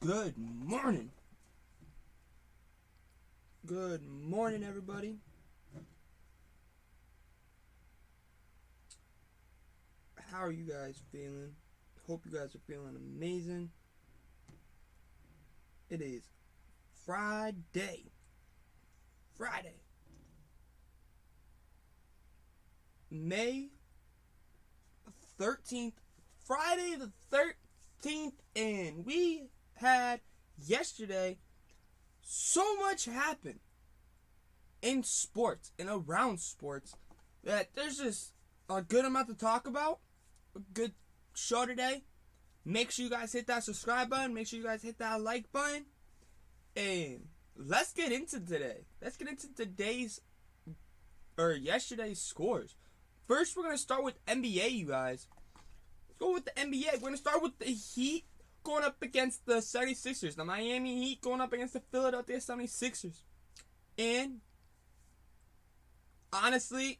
Good morning. Good morning, everybody. How are you guys feeling? Hope you guys are feeling amazing. It is Friday. May 13th. Friday the 13th. And we had yesterday so much happened in sports and around sports that there's just a good amount to talk about. A good show today. Make sure you guys hit that subscribe button. Make sure you guys hit that like button. And let's get into today. Let's get into yesterday's scores. First, we're going to start with NBA, you guys. Let's go with the NBA. We're going to start with the Heat going up against the 76ers. The Miami Heat going up against the Philadelphia 76ers. And honestly,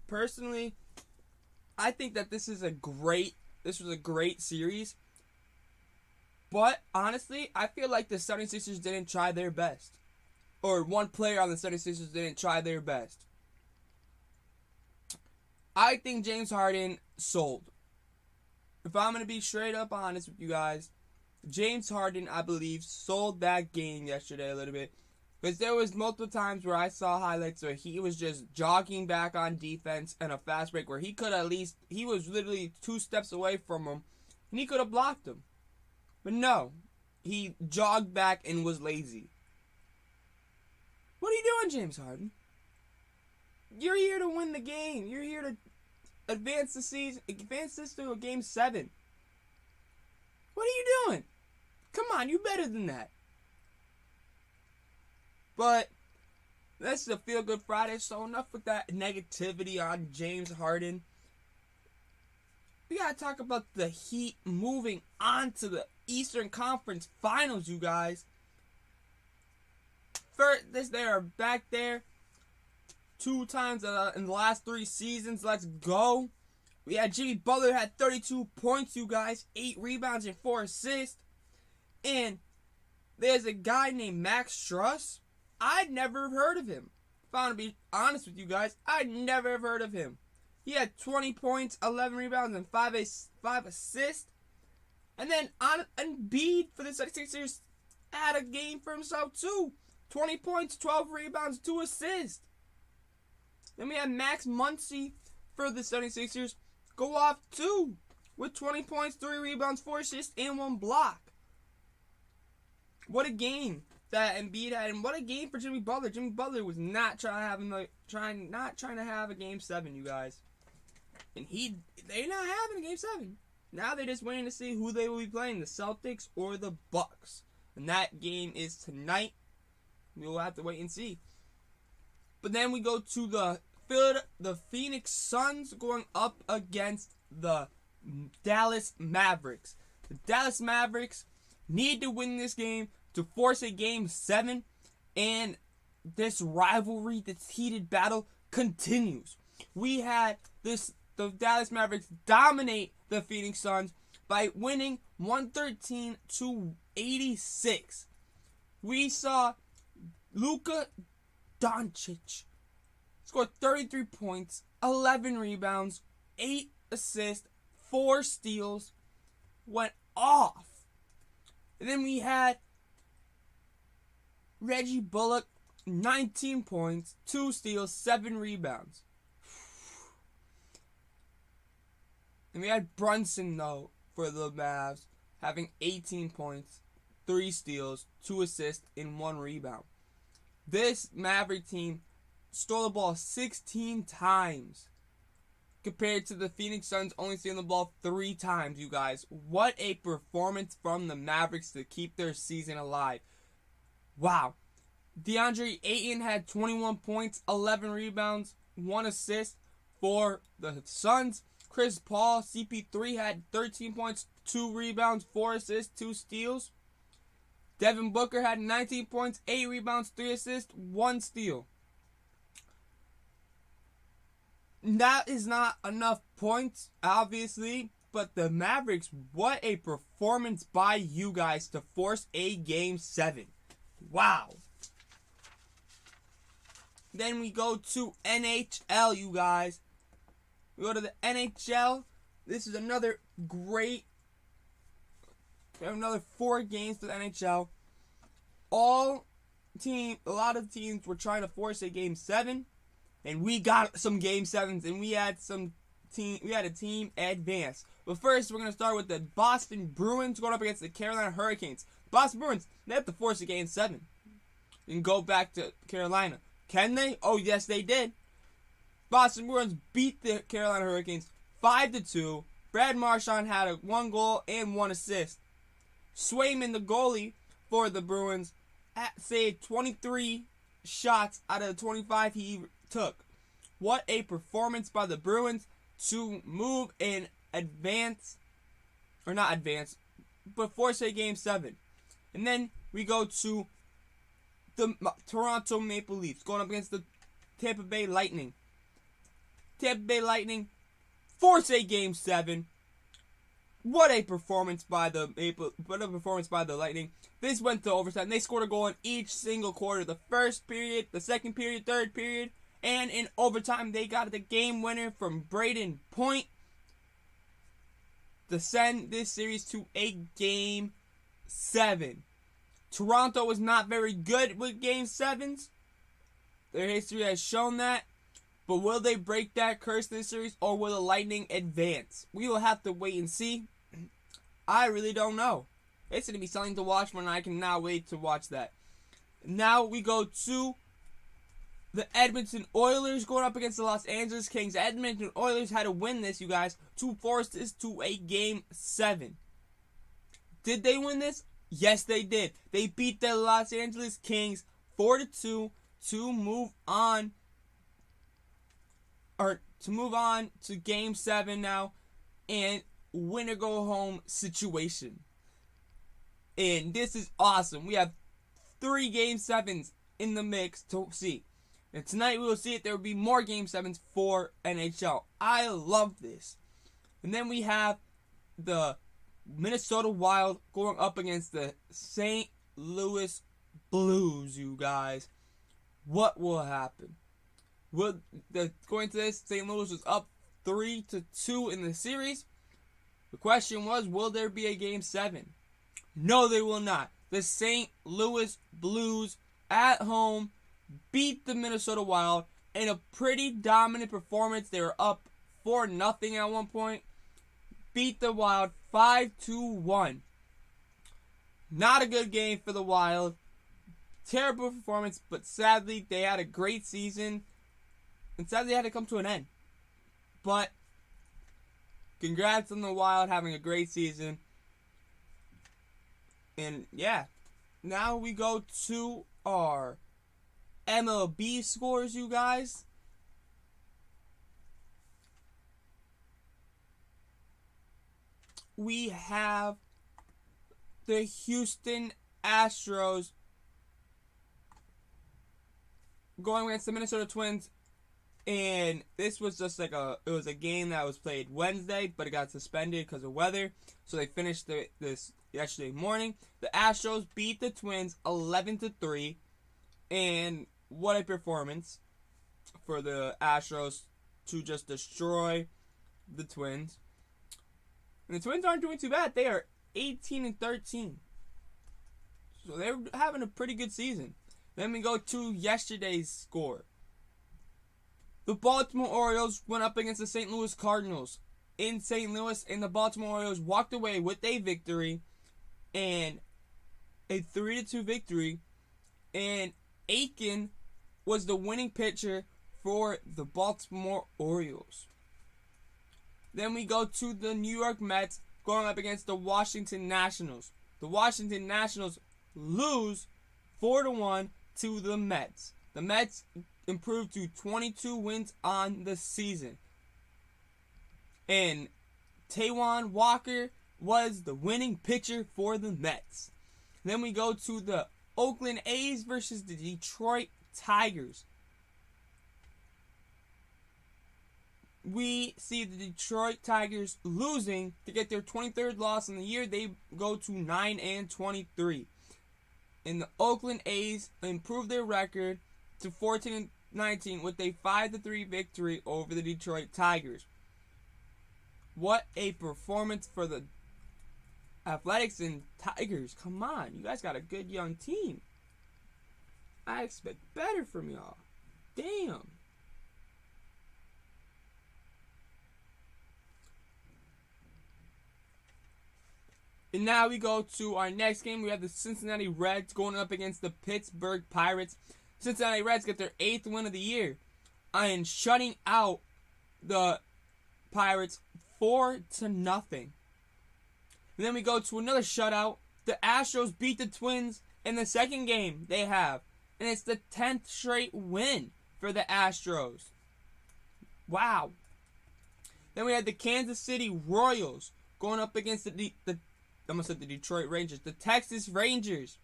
personally, I think that this was a great series. But honestly, I feel like the 76ers didn't try their best. Or one player on the 76ers didn't try their best. I think James Harden sold. If I'm going to be straight up honest with you guys, James Harden, I believe, sold that game yesterday a little bit. Because there was multiple times where I saw highlights where he was just jogging back on defense and a fast break where he was literally 2 steps away from him and he could have blocked him. But no, he jogged back and was lazy. What are you doing, James Harden? You're here to win the game. You're here to advance the season, advance this to a game 7. What are you doing? Come on, you better than that. But this is a Feel Good Friday, so enough with that negativity on James Harden. We gotta talk about the Heat moving on to the Eastern Conference Finals, you guys. First, they are back there 2 times in the last 3 seasons. Let's go. We had Jimmy Butler had 32 points, you guys, 8 rebounds and 4 assists. And there's a guy named Max Struss. I'd never heard of him. If I'm to be honest with you guys, I'd never have heard of him. He had 20 points, 11 rebounds, and 5 assists. And then Embiid for the 76ers had a game for himself too. 20 points, 12 rebounds, 2 assists. Then we had Max Muncy for the 76ers go off too with 20 points, 3 rebounds, 4 assists, and 1 block. What a game that Embiid had, and what a game for Jimmy Butler. Jimmy Butler was not trying to have a game 7, you guys. And they're not having a game 7. Now they're just waiting to see who they will be playing, the Celtics or the Bucks. And that game is tonight. We will have to wait and see. But then we go to the Phoenix Suns going up against the Dallas Mavericks. The Dallas Mavericks need to win this game to force a game 7, and this rivalry, this heated battle continues. We had the Dallas Mavericks dominate the Phoenix Suns by winning 113-86. We saw Luka Doncic scored 33 points, 11 rebounds, 8 assists, 4 steals, went off. And then we had Reggie Bullock, 19 points, 2 steals, 7 rebounds. And we had Brunson, though, for the Mavs, having 18 points, 3 steals, 2 assists, and 1 rebound. This Maverick team stole the ball 16 times compared to the Phoenix Suns only stealing the ball 3 times, you guys. What a performance from the Mavericks to keep their season alive. Wow. DeAndre Ayton had 21 points, 11 rebounds, 1 assist for the Suns. Chris Paul, CP3, had 13 points, 2 rebounds, 4 assists, 2 steals. Devin Booker had 19 points, 8 rebounds, 3 assists, 1 steal. That is not enough points, obviously, But the Mavericks, what a performance by you guys to force a Game 7. Wow. Then we go to NHL, you guys. We go to the NHL. This is another great. We have another 4 games to the NHL. A lot of teams were trying to force a Game 7, and we got some Game 7s, and we had a team advance. But first, we're gonna start with the Boston Bruins going up against the Carolina Hurricanes. Boston Bruins, they have to force a Game 7 and go back to Carolina. Can they? Oh yes, they did. Boston Bruins beat the Carolina Hurricanes 5-2. Brad Marchand had 1 goal and 1 assist. Swayman, the goalie for the Bruins, saved 23 shots out of the 25 he took. What a performance by the Bruins to move and advance, or not advance, but force a Game 7. And then we go to the Toronto Maple Leafs going up against the Tampa Bay Lightning. Tampa Bay Lightning force a Game 7. What a performance by the Lightning. This went to overtime. They scored a goal in each single quarter. The first period, the second period, third period, and in overtime they got the game winner from Braden Point to send this series to a Game 7. Toronto was not very good with Game 7s. Their history has shown that. But will they break that curse in this series, or will the Lightning advance? We will have to wait and see. I really don't know. It's going to be something to watch, and I cannot wait to watch that. Now we go to the Edmonton Oilers going up against the Los Angeles Kings. Edmonton Oilers had to win this, you guys, to force this to a Game 7. Did they win this? Yes, they did. They beat the Los Angeles Kings 4-2 to move on. To move on to Game 7 now, and winner go home situation. And this is awesome. We have 3 Game 7s in the mix to see. And tonight we will see if there will be more Game 7s for NHL. I love this. And then we have the Minnesota Wild going up against the St. Louis Blues, you guys. What will happen? Going to this, St. Louis was up 3-2 in the series. The question was, will there be a Game 7? No, they will not. The St. Louis Blues at home beat the Minnesota Wild in a pretty dominant performance. They were up 4-0 at one point. Beat the Wild 5-1. Not a good game for the Wild. Terrible performance, but sadly they had a great season. And sadly, it had to come to an end. But congrats on the Wild having a great season. And yeah, now we go to our MLB scores, you guys. We have the Houston Astros going against the Minnesota Twins. And this was just like it was a game that was played Wednesday, but it got suspended because of weather. So they finished this yesterday morning. The Astros beat the Twins 11-3. And what a performance for the Astros to just destroy the Twins. And the Twins aren't doing too bad. They are 18-13. So they're having a pretty good season. Then we go to yesterday's score. The Baltimore Orioles went up against the St. Louis Cardinals in St. Louis, and the Baltimore Orioles walked away with a victory, and a 3-2 victory. And Aiken was the winning pitcher for the Baltimore Orioles. Then we go to the New York Mets going up against the Washington Nationals. The Washington Nationals lose 4-1 to the Mets. The Mets improved to 22 wins on the season. And Taijuan Walker was the winning pitcher for the Mets. Then we go to the Oakland A's versus the Detroit Tigers. we see the Detroit Tigers losing to get their 23rd loss in the year. They go to 9-23. And the Oakland A's improve their record to 14-19 with a 5-3 victory over the Detroit Tigers. What a performance for the Athletics and Tigers. Come on, you guys got a good young team. I expect better from y'all. Damn. And now we go to our next game. We have the Cincinnati Reds going up against the Pittsburgh Pirates. Cincinnati Reds get their 8th win of the year and shutting out the Pirates 4-0. And then we go to another shutout. The Astros beat the Twins in the second game they have. And it's the 10th straight win for the Astros. Wow. Then we had the Kansas City Royals going up against the Detroit Rangers. The Texas Rangers.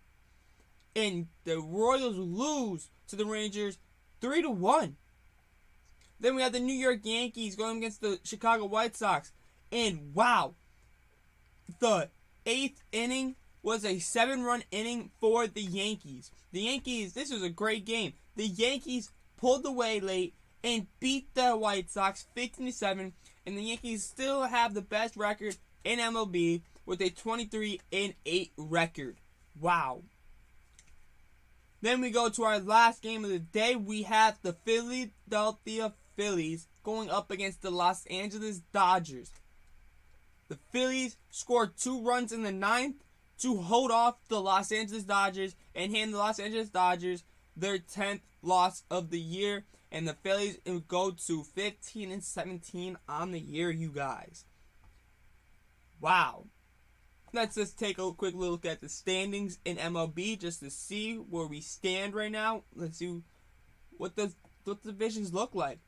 And the Royals lose to the Rangers 3-1. Then we have the New York Yankees going against the Chicago White Sox. And wow. The 8th inning was a 7-run inning for the Yankees. The Yankees, this was a great game. The Yankees pulled away late and beat the White Sox 15-7. And the Yankees still have the best record in MLB with a 23-8 record. Wow. Then we go to our last game of the day. We have the Philadelphia Phillies going up against the Los Angeles Dodgers. The Phillies scored 2 runs in the 9th to hold off the Los Angeles Dodgers and hand the Los Angeles Dodgers their 10th loss of the year. And the Phillies go to 15-17 on the year, you guys. Wow. Let's just take a quick look at the standings in MLB just to see where we stand right now. Let's see what the divisions look like.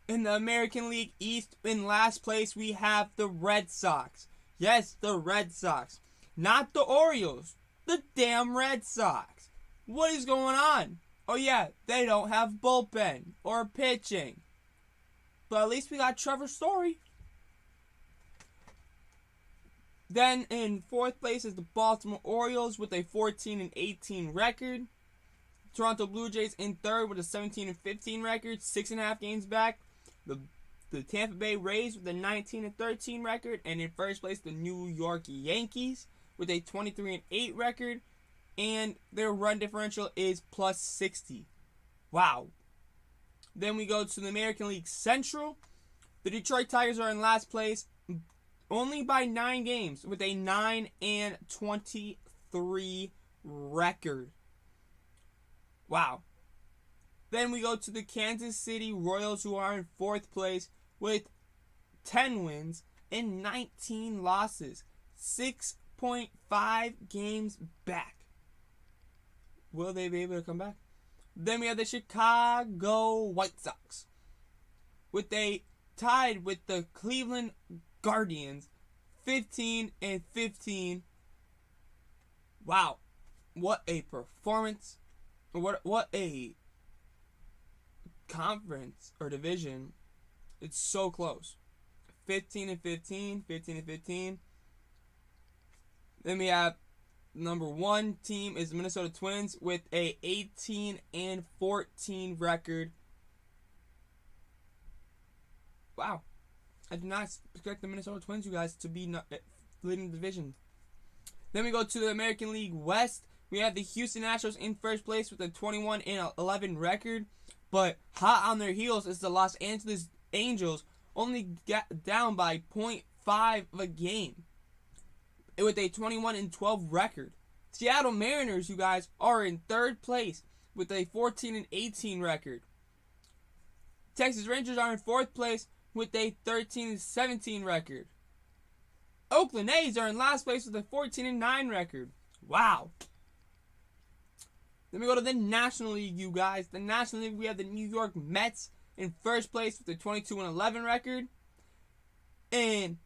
In the American League East, in last place, we have the Red Sox. Yes, the Red Sox. Not the Orioles. The damn Red Sox. What is going on? Oh yeah, they don't have bullpen or pitching. But at least we got Trevor Story. Then in 4th place is the Baltimore Orioles with a 14-18 record. Toronto Blue Jays in 3rd with a 17-15 record, 6.5 games back. The Tampa Bay Rays with a 19-13 record, and in 1st place the New York Yankees with a 23-8 record, and their run differential is +60. Wow. Then we go to the American League Central. The Detroit Tigers are in last place, only by 9 games, with a 9-23 record. Wow. Then we go to the Kansas City Royals, who are in 4th place with 10 wins and 19 losses. 6.5 games back. Will they be able to come back? Then we have the Chicago White Sox with a tied with the Cleveland Guardians, 15-15. Wow, what a performance! What a conference or division! It's so close. 15-15, 15-15. Then we have number 1 team is the Minnesota Twins with a 18-14 record. Wow. I did not expect the Minnesota Twins, you guys, to be leading the division. Then we go to the American League West. We have the Houston Astros in 1st place with a 21-11 record. But hot on their heels is the Los Angeles Angels, only got down by 0.5 of a game with a 21-12 record. Seattle Mariners, you guys, are in 3rd place with a 14-18 record. Texas Rangers are in 4th place with a 13-17 record. Oakland A's are in last place with a 14-9 record. Wow. Then we go to the National League, you guys. The National League, we have the New York Mets in 1st place with a 22-11 record. In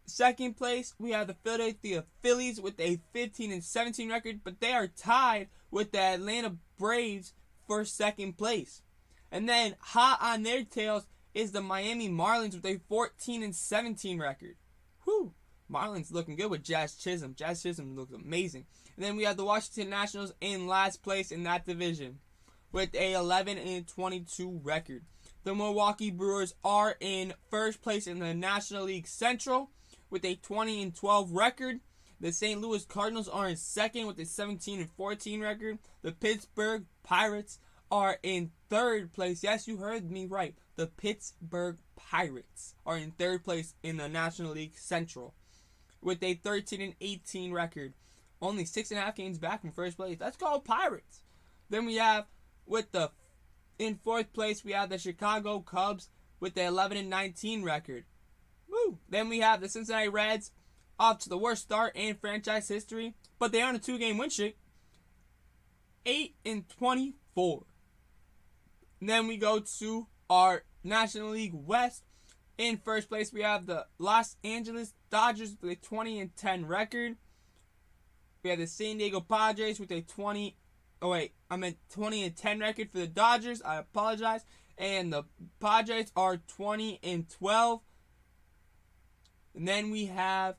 2nd place, we have the Philadelphia Phillies with a 15-17 record, but they are tied with the Atlanta Braves for 2nd place. And then, hot on their tails is the Miami Marlins with a 14-17 record. Whew. Marlins looking good with Jazz Chisholm. Jazz Chisholm looks amazing. And then we have the Washington Nationals in last place in that division with a 11-22 record. The Milwaukee Brewers are in first place in the National League Central with a 20-12 record. The St. Louis Cardinals are in second with a 17-14 record. The Pittsburgh Pirates are in third place. Yes, you heard me right. The Pittsburgh Pirates are in third place in the National League Central with a 13-18 record. Only 6.5 games back from first place. That's called Pirates. Then we have in fourth place, we have the Chicago Cubs with the 11-19 record. Woo! Then we have the Cincinnati Reds off to the worst start in franchise history, but they are on a 2-game win streak. 8-24. Then we go to our National League West. In first place, we have the Los Angeles Dodgers with a 20-10 record. We have the San Diego Padres with a 20-10 record for the Dodgers. I apologize. And the Padres are 20-12. And then we have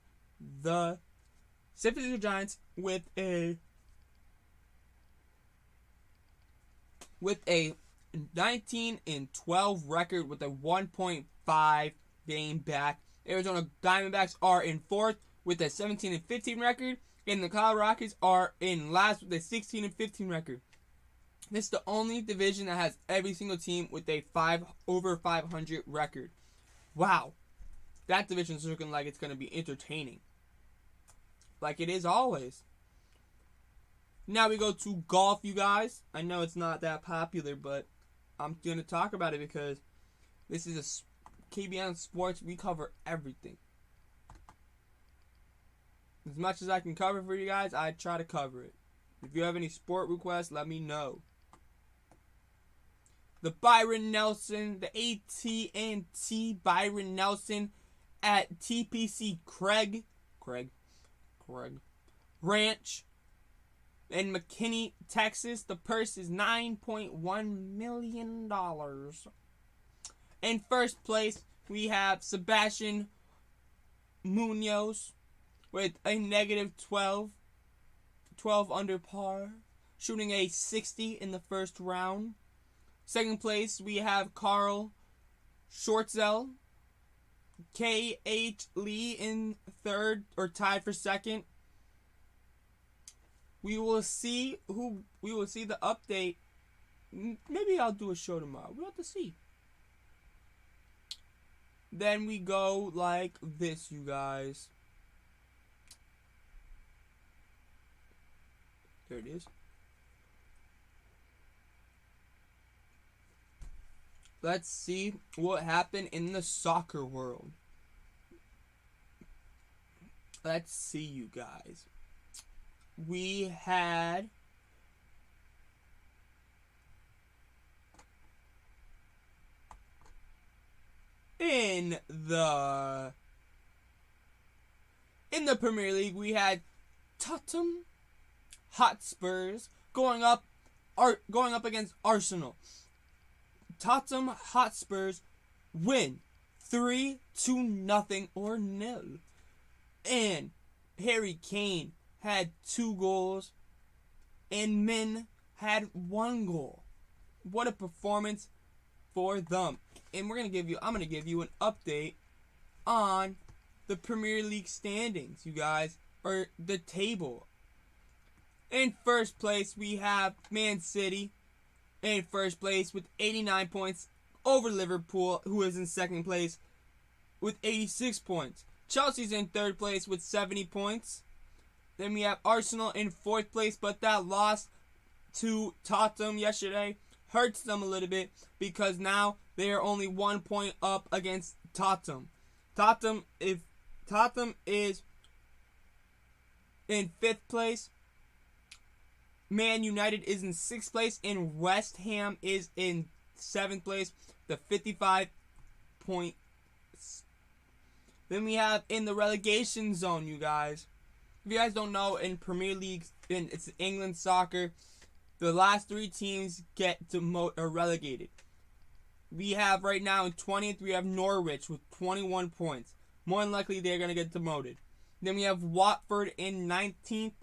the San Francisco Giants with a 19-12 record with a 1.5 game back. Arizona Diamondbacks are in fourth with a 17-15 record. And the Colorado Rockies are in last with a 16-15 record. This is the only division that has every single team with a over 500 record. Wow. That division is looking like it's going to be entertaining. Like it is always. Now we go to golf, you guys. I know it's not that popular, but I'm going to talk about it because this is a KBM Sports. We cover everything. As much as I can cover for you guys, I try to cover it. If you have any sport requests, let me know. The Byron Nelson, the AT&T Byron Nelson at TPC Craig Ranch in McKinney, Texas. The purse is $9.1 million. In first place, we have Sebastian Munoz with a -12 under par, shooting a 60 in the first round. Second place, we have Carl Schwartzel, K.H. Lee in third, or tied for second. We will see the update. Maybe I'll do a show tomorrow. We'll have to see. Then we go like this, you guys. There it is. Let's see what happened in the soccer world. Let's see, you guys. We had in the Premier League, we had Tottenham Hotspurs going up against Arsenal. Tottenham Hotspurs win 3-0 or nil. And Harry Kane had 2 goals and Min had 1 goal. What a performance for them. And I'm gonna give you an update on the Premier League standings, you guys, or the table. In first place, we have Man City in first place with 89 points over Liverpool, who is in second place with 86 points. Chelsea's in third place with 70 points. Then we have Arsenal in fourth place, but that loss to Tottenham yesterday hurts them a little bit because now they are only 1 point up against Tottenham. Tottenham is in fifth place. Man United is in 6th place, and West Ham is in 7th place, the 55 points. Then we have in the relegation zone, you guys. If you guys don't know, in Premier League, it's England soccer, the last 3 teams get relegated. We have right now in 20th, we have Norwich with 21 points. More than likely, they're going to get demoted. Then we have Watford in 19th.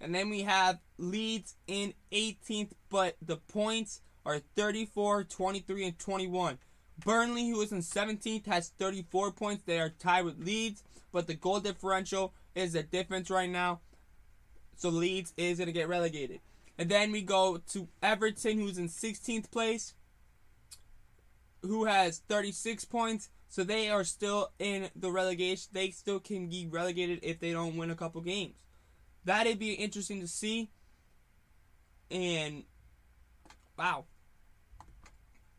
And then we have Leeds in 18th. But the points are 34, 23, and 21. Burnley, who is in 17th, has 34 points. They are tied with Leeds. But the goal differential is the difference right now. So Leeds is going to get relegated. And then we go to Everton, who's in 16th place, who has 36 points. So they are still in the relegation. They still can be relegated if they don't win a couple games. That'd be interesting to see. And, wow.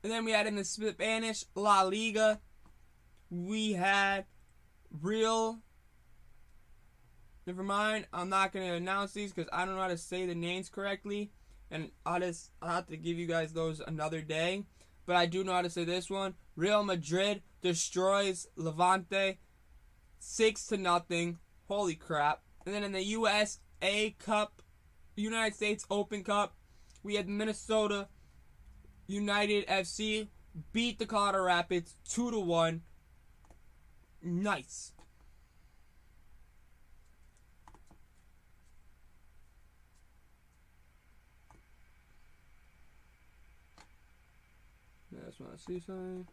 And then we had in the Spanish La Liga, we had Real. Never mind. I'm not going to announce these because I don't know how to say the names correctly. And I'll have to give you guys those another day. But I do know how to say this one. Real Madrid destroys Levante 6-0. Holy crap. And then in the USA Cup, United States Open Cup, we had Minnesota United FC beat the Colorado Rapids 2-1. Nice. That's when I see something.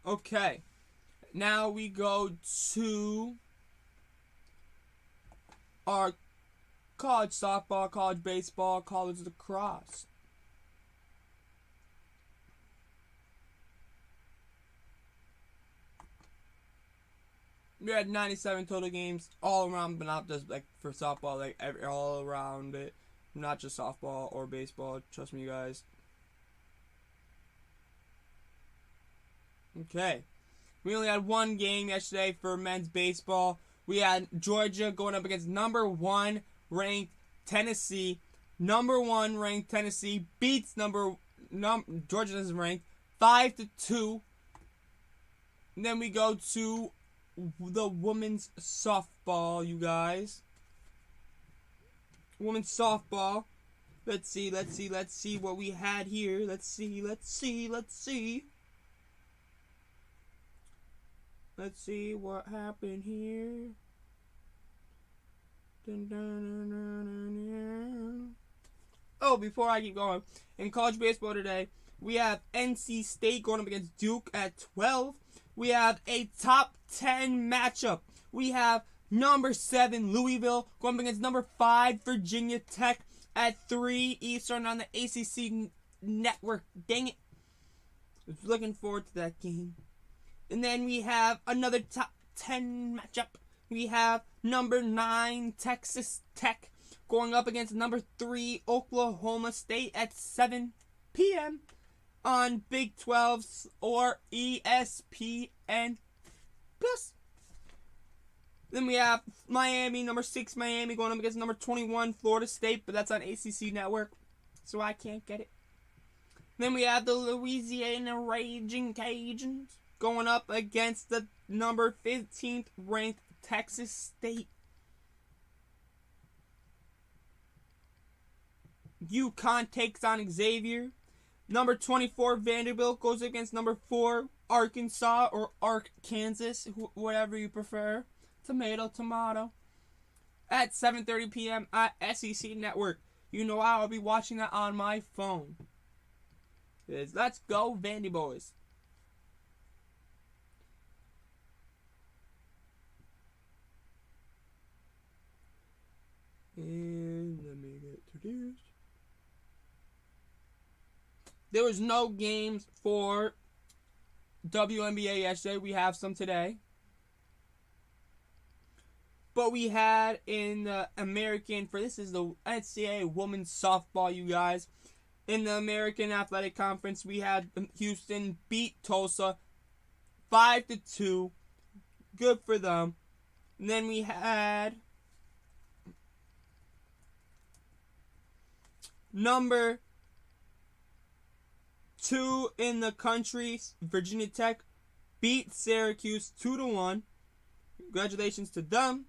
Okay. Now we go to our college softball, college baseball, college lacrosse. We had 97 total games all around, but not just like for softball, like all around it. Not just softball or baseball. Trust me, you guys. Okay. We only had one game yesterday for men's baseball. We had Georgia going up against number 1 ranked Tennessee. Number 1 ranked Tennessee beats Georgia is ranked 5-2. And then we go to the women's softball, you guys. Women's softball. Let's see what we had here. Let's see. Let's see what happened here. Oh, before I keep going, in college baseball today, we have NC State going up against Duke at 12. We have a top 10 matchup. We have number 7 Louisville going up against number 5 Virginia Tech at 3 Eastern on the ACC network. Dang it. I was looking forward to that game. And then we have another top 10 matchup. We have number 9 Texas Tech going up against number 3 Oklahoma State at 7 p.m. on Big 12 or ESPN Plus. Then we have Miami, number 6 Miami going up against number 21 Florida State, but that's on ACC Network, so I can't get it. Then we have the Louisiana Raging Cajuns going up against the number 15th ranked Texas State. UConn takes on Xavier. Number 24 Vanderbilt goes against number 4 Arkansas or Arkansas, whatever you prefer. Tomato. At 7:30 p.m. at SEC Network. You know I'll be watching that on my phone. Let's go Vandy boys. And let me get to this. There was no games for WNBA yesterday. We have some today. But we had in the American, this is the Ncaa women's softball, you guys. In the American Athletic Conference, we had Houston beat Tulsa 5-2. Good for them. And then we had number 2 in the country, Virginia Tech beat Syracuse 2-1. Congratulations to them.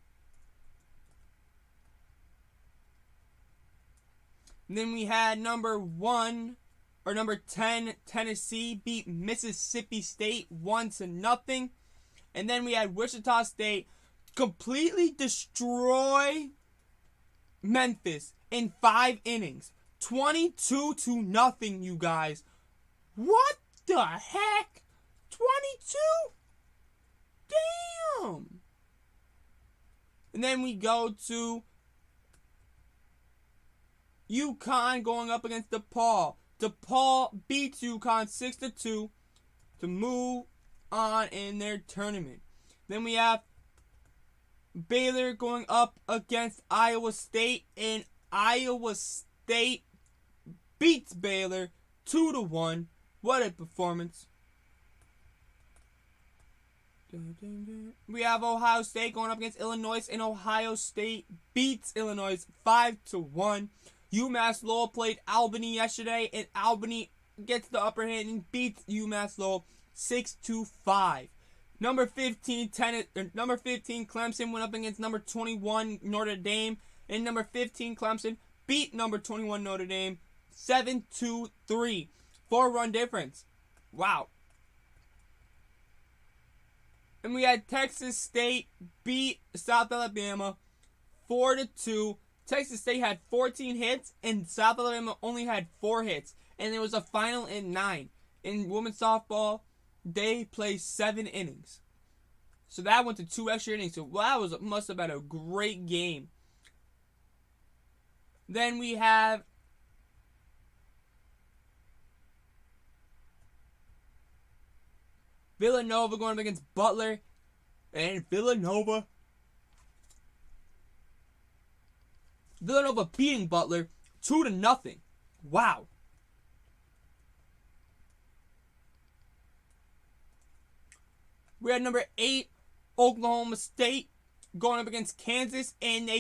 And then we had number 10, Tennessee beat Mississippi State 1-0. And then we had Wichita State completely destroy Memphis in 5 innings. 22-0, you guys. What the heck? 22? Damn. And then we go to UConn going up against DePaul. DePaul beats UConn 6-2 to move on in their tournament. Then we have Baylor going up against Iowa State, and Iowa State beats Baylor 2-1. What a performance. We have Ohio State going up against Illinois, and Ohio State beats Illinois 5-1. UMass Lowell played Albany yesterday, and Albany gets the upper hand and beats UMass Lowell 6-5. Number 15 Clemson went up against number 21 Notre Dame, and number 15 Clemson beat number 21 Notre Dame 7-3. 4-run difference. Wow. And we had Texas State beat South Alabama 4-2. Texas State had 14 hits, and South Alabama only had 4 hits. And there was a final in 9. In women's softball, they played 7 innings. So that went to 2 extra innings. So that must have been a great game. Then we have Villanova going up against Butler. And Villanova beating Butler 2-0. Wow. We had number 8 Oklahoma State going up against Kansas, and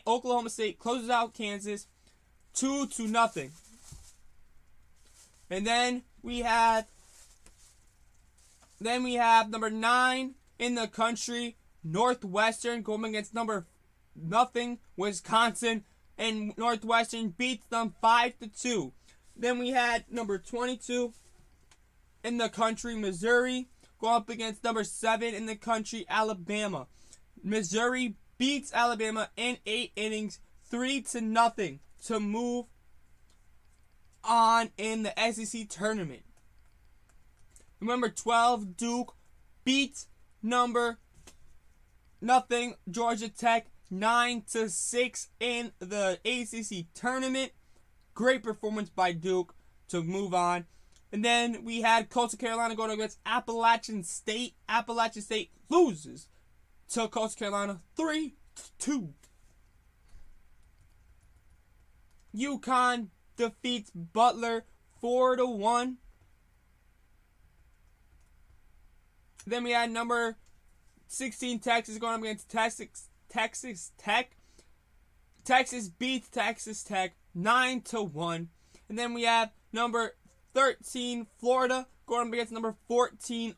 Oklahoma State closes out Kansas 2-0. And then we have number 9 in the country, Northwestern, going against number 0 Wisconsin, and Northwestern beats them 5-2. Then we had number 22 in the country, Missouri, go up against number 7 in the country, Alabama. Missouri beats Alabama in 8 innings, 3-0 to move on in the SEC tournament. Number 12, Duke beats number 0 Georgia Tech 9-6 in the ACC tournament. Great performance by Duke to move on. And then we had Coastal Carolina going against Appalachian State. Appalachian State loses to Coastal Carolina 3-2. UConn defeats Butler 4-1. Then we had number 16 Texas going up against Texas Tech. Texas beats Texas Tech 9-1. And then we have number 13 Florida going up against number 14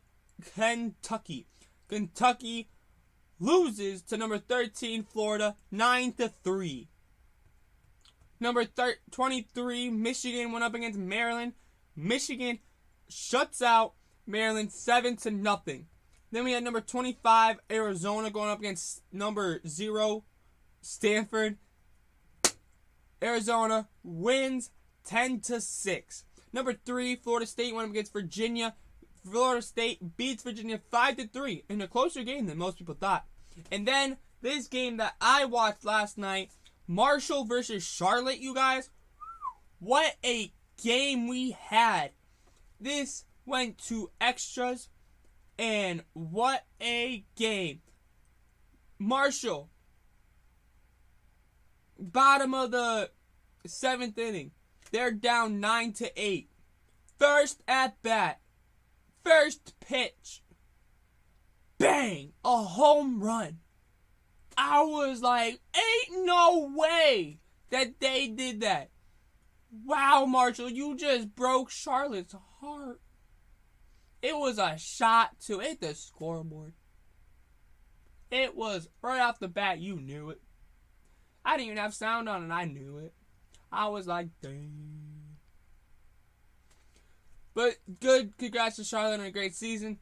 Kentucky. Kentucky loses to number 13 Florida 9-3. Number 23 Michigan went up against Maryland. Michigan shuts out Maryland 7-0. Then we had number 25 Arizona going up against number 0 Stanford. Arizona wins 10-6. Number 3 Florida State went up against Virginia. Florida State beats Virginia 5-3 in a closer game than most people thought. And then this game that I watched last night, Marshall versus Charlotte, you guys. What a game we had. This went to extras, and what a game. Marshall, bottom of the 7th inning. They're down 9-8. First at bat. First pitch. Bang! A home run. I was like, ain't no way that they did that. Wow, Marshall, you just broke Charlotte's heart. It was a shot to hit the scoreboard. It was right off the bat, you knew it. I didn't even have sound on and I knew it. I was like, dang. But good, congrats to Charlotte on a great season.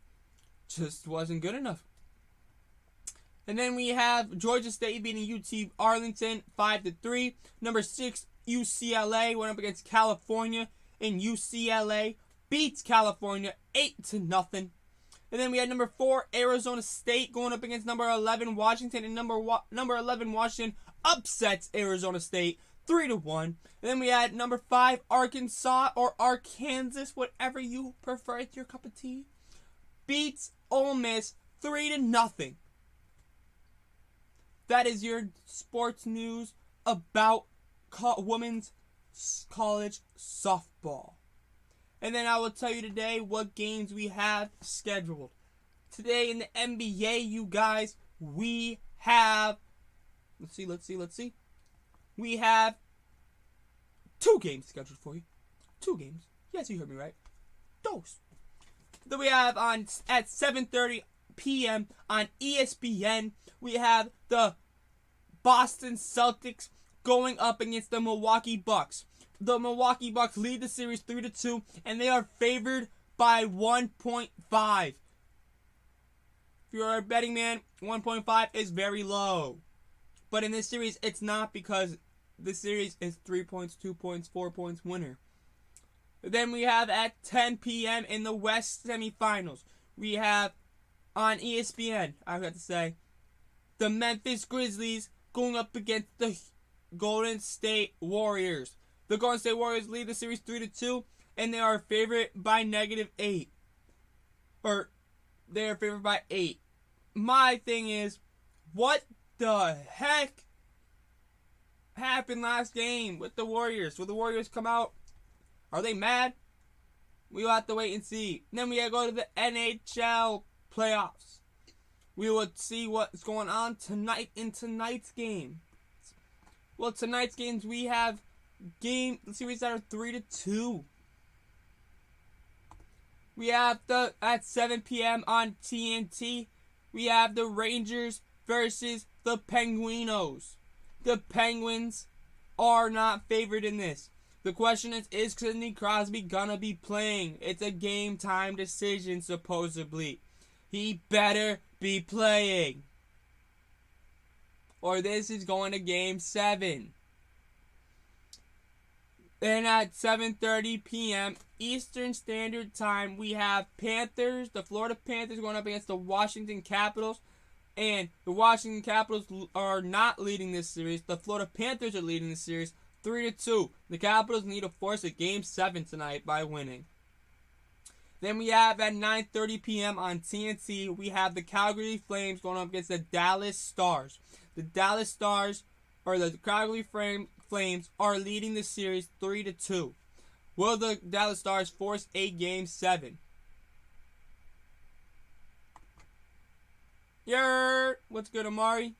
Just wasn't good enough. And then we have Georgia State beating UT Arlington 5-3. Number 6, UCLA went up against California, and UCLA beats California 8-0. And then we had number 4, Arizona State going up against number 11, Washington, and number 11, Washington upsets Arizona State 3-1. And then we had number 5, Arkansas, or Arkansas, whatever you prefer. It's your cup of tea. Beats Ole Miss 3-0. That is your sports news about women's college softball. And then I will tell you today what games we have scheduled. Today in the NBA, you guys, we have... Let's see. We have 2 games scheduled for you. 2 games. Yes, you heard me right. Those. Then we have at 7:30 p.m. on ESPN, we have the Boston Celtics going up against the Milwaukee Bucks. The Milwaukee Bucks lead the series 3-2, and they are favored by 1.5. If you're a betting man, 1.5 is very low. But in this series, it's not, because the series is 3 points, 2 points, 4 points winner. Then we have at 10 p.m. in the West semifinals, we have on ESPN, I have to say, the Memphis Grizzlies going up against the Golden State Warriors. The Golden State Warriors lead the series 3-2, and they are favored by -8. Or, they are favored by 8. My thing is, what the heck happened last game with the Warriors? Will the Warriors come out? Are they mad? We'll have to wait and see. And then we go to the Nhl Playoffs. We will see what's going on tonight in tonight's game. Well, tonight's games, we have series that are 3-2. We have at 7 p.m. on TNT, we have the Rangers versus the Penguinos. The Penguins are not favored in this. The question is Sidney Crosby gonna be playing? It's a game time decision, supposedly. He better be playing, or this is going to Game 7. Then at 7:30 p.m. Eastern Standard Time, we have the Florida Panthers going up against the Washington Capitals. And the Washington Capitals are not leading this series. The Florida Panthers are leading this series 3-2. The Capitals need to force a Game 7 tonight by winning. Then we have at 9:30 p.m. on TNT, we have the Calgary Flames going up against the Dallas Stars. The Dallas Stars, or the Calgary Flames, are leading the series 3-2. Will the Dallas Stars force a Game 7? Yer, what's good, Amari?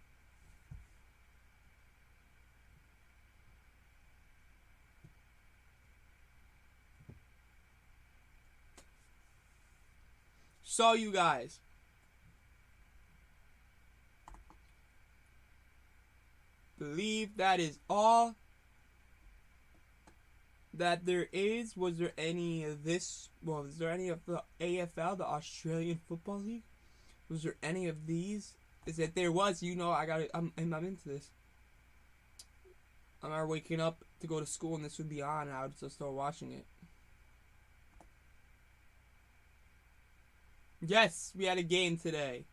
So, you guys, believe that is all that there is. Was there any of this? Well, is there any of the AFL, the Australian Football League? Was there any of these? Is that there was? You know, I'm into this. I'm waking up to go to school and this would be on, and I would just start watching it. Yes, we had a game today.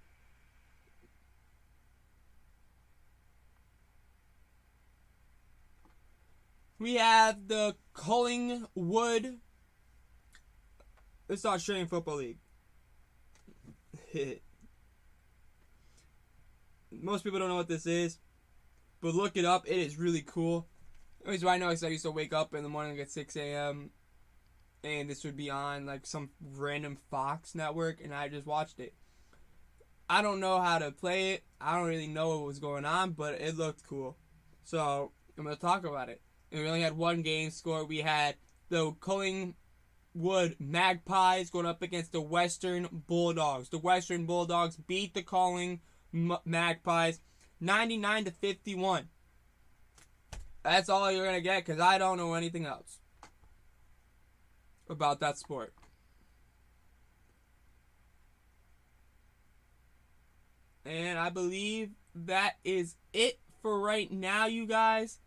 We have the Collingwood. It's the Australian Football League. Most people don't know what this is, but look it up. It is really cool. The reason why I know is I used to wake up in the morning at 6 a.m. and this would be on like some random Fox network, and I just watched it. I don't know how to play it. I don't really know what was going on, but it looked cool. So I'm going to talk about it. and we only had one game score. We had the Collingwood Magpies going up against the Western Bulldogs. The Western Bulldogs beat the Magpies 99-51. That's all you're going to get, because I don't know anything else about that sport. And I believe that is it for right now, you guys.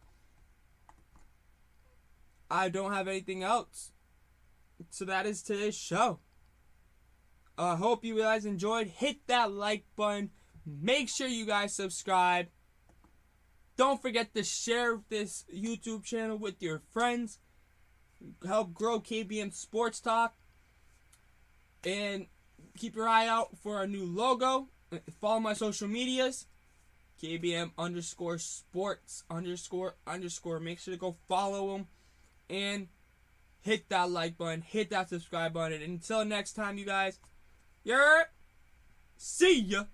I don't have anything else. So that is today's show. I hope you guys enjoyed. Hit that like button. Make sure you guys subscribe. Don't forget to share this YouTube channel with your friends. Help grow KBM Sports Talk. And keep your eye out for our new logo. Follow my social medias. KBM_sports__. Make sure to go follow them. And hit that like button. Hit that subscribe button. And until next time, you guys. See ya.